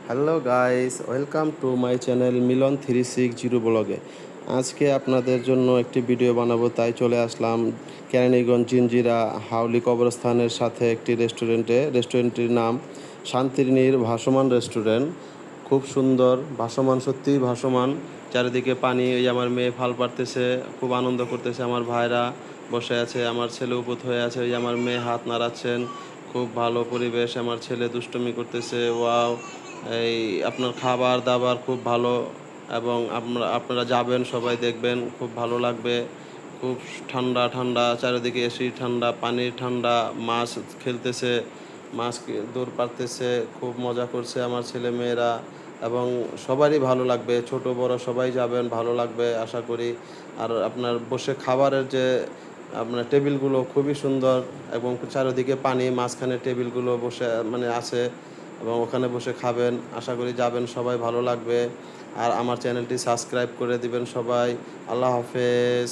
Hello guys, welcome to my channel Milan 360 ব্লগে। আজকে আপনাদের জন্য একটি ভিডিও বানাবো, তাই চলে আসলাম কেরানীগঞ্জ জিঞ্জিরা হাউলি কবরস্থানের সাথে একটি রেস্টুরেন্টটির নাম শান্তির নীড় ভাসমান রেস্টুরেন্ট। খুব সুন্দর, ভাসমান, সত্যিই ভাসমান। চারিদিকে পানি, এই আমার মেয়ে ফাল পারতেছে, খুব আনন্দ করতেছে। আমার ভাইরা বসে আছে, আমার ছেলে উপত হয়ে আছে, এই আমার মেয়ে হাত নাড়াচ্ছেন। খুব ভালো পরিবেশ, আমার ছেলে দুষ্টুমি করতেছে। ওয়াও, এই আপনার খাবার দাবার খুব ভালো, এবং আপনারা যাবেন, সবাই দেখবেন, খুব ভালো লাগবে। খুব ঠান্ডা ঠান্ডা, চারিদিকে এসি ঠান্ডা, পানির ঠান্ডা, মাছ খেলতেছে, মাছ দৌড় পারতেছে, খুব মজা করছে আমার ছেলে মেয়েরা। এবং সবারই ভালো লাগবে, ছোট বড় সবাই যাবেন, ভালো লাগবে আশা করি। আর আপনার বসে খাবারের যে আপনার টেবিলগুলো খুবই সুন্দর, এবং চারিদিকে পানি, মাঝখানে টেবিলগুলো বসে আছে, এবং ওখানে বসে খাবেন। আশা করি যাবেন, সবাই ভালো লাগবে। আর আমার চ্যানেলটি সাবস্ক্রাইব করে দিবেন সবাই। আল্লাহ হাফেজ।